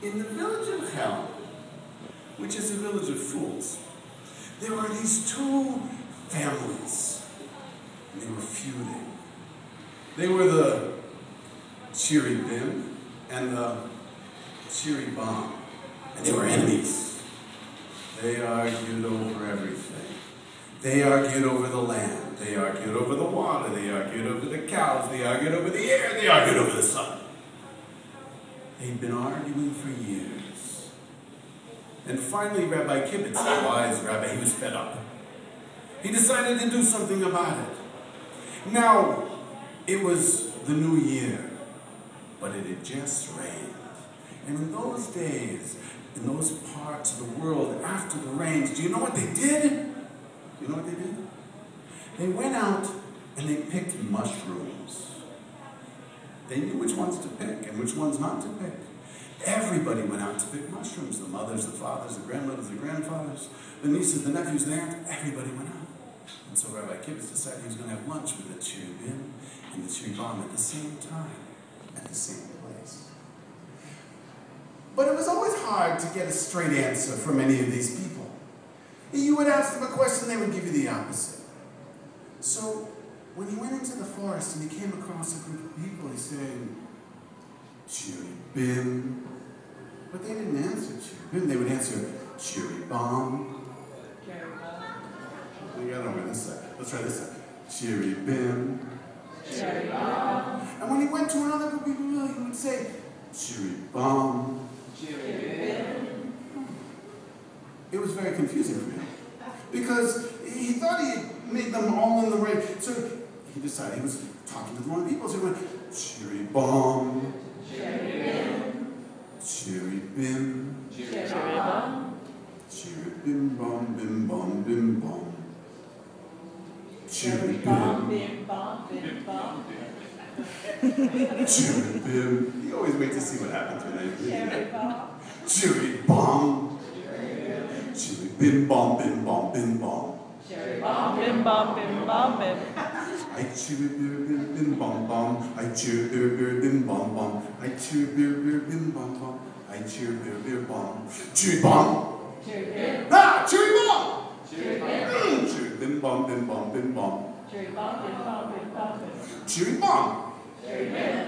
In the village of Hell, which is a village of fools, there were these two families, and they were feuding. They were the Chiri Bim and the Chiri Bim, and they were enemies. They argued over everything. They argued over the land. They argued over the water. They argued over the cows. They argued over the air. They argued over the sun. They'd been arguing for years. And finally, Rabbi Kibbutz, the wise rabbi, he was fed up. He decided to do something about it. Now, it was the new year, but it had just rained. And in those days, in those parts of the world, after the rains, do you know what they did? Do you know what they did? They went out and they picked mushrooms. They knew which ones to pick and which ones not to pick. Everybody went out to pick mushrooms. The mothers, the fathers, the grandmothers, the grandfathers, the nieces, the nephews, the aunts, everybody went out. And so Rabbi Kibbutz decided he was going to have lunch with the Chiri Bim and the Chiri Bim at the same time, at the same place. But it was always hard to get a straight answer from any of these people. You would ask them a question, they would give you the opposite. So when he went into the forest and he came across a group of people, he said, Chiri Bim. But they didn't answer Chiri Bim, they would answer Chiri Bim. We got over this side. Let's try this side. Chiri Bim. Chiri Bim. And when he went to another group of people, he would say, Chiri Bim. Chiri Bim. It was very confusing for him. Because he thought he had made them all in the right. So he decided he was talking to the wrong people. So he went, Chiri Bim. Chiri Bim. Chiri Bim. Chiri Bim. Chiri Bim Bum Bim Bum Bim Bum. Chiri Bim, Bim. bim, bum, bim, bum. Chiri Bim. You always wait to see what happens when I read Chiri it. Bim. Chiri Bum. Chiri Bim Bum Bim Bum Bim Bum. Chiri Bim, bim, bum, bim, bum, bim. I chiri bir bir bim bum bum. I chiri bir bir bim bum bum. I chiri bir bir bim bum bum. I chiri bir bir bum. Chiri bum. Chiri Bim. Ah, chiri bum. Chiri Bim. Chiri bim bum bim bum bim bum. Chiri Bim, bim, bum, bim, bum, bim. Chiri bum. Chiri Bim.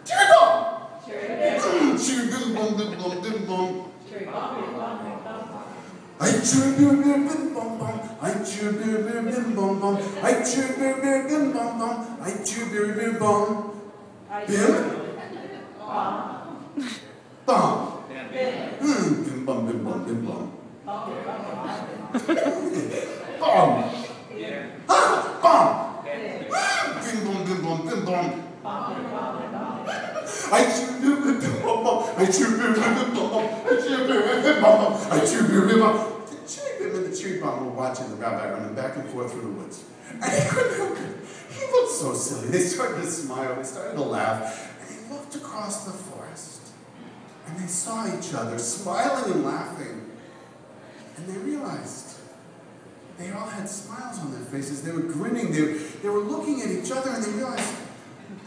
Chiri bum. Chiri Bim. Chiri bim bum bim bum bim bum. Chiri Bim, bim, bum, bim, bum. I chiri bir bir bim bum bum. I chiri bir bir bim bum bum. I chiri bir bir bim bum bum. I chiri bir bir bum. Bim. Bum. Bim bum bim bum bim bum. Bum. Ah, bum. Bim bum bim bum bim bum. I chiri bir bir bim bum bum. I chiri bir bir bim bum bum. I chiri bir bir bim bum bum. I chiri bir bir bum. The Chiri Bim and the Chiri Bim were watching the rabbi running back and forth through the woods. And he couldn't help it. He looked so silly. They started to smile. They started to laugh. And he looked across the forest. And they saw each other smiling and laughing. And they realized they all had smiles on their faces. They were grinning. They were looking at each other and they realized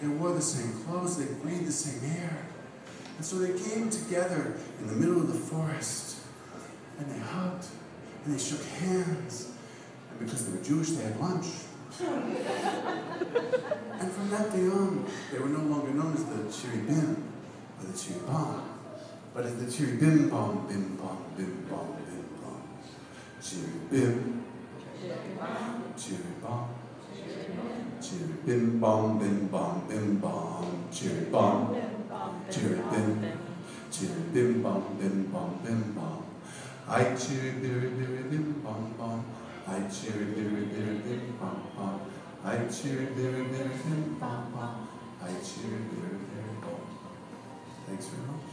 they wore the same clothes. They breathed the same air. And so they came together in the middle of the forest. And they hugged. And they shook hands. And because they were Jewish, they had lunch. And from that day on, they were no longer known as the Chiri Bim or the Chiri Bim, but as the Chiri Bim Bum Bim Bum Bim Bum Bim Bum. Chiri Bim. Chiri Bum. Chiri Bim Bum Bim Bum Bim Bum. Chiri Bum. Chiri Bim. Chiri Bim Bum Bim Bum Bim Bum. I chiri biri biri bim bum bum. I chiri biri biri bim bum bum. I chiri biri biri bim bum bum. I chiri biri biri bum. Thanks very much.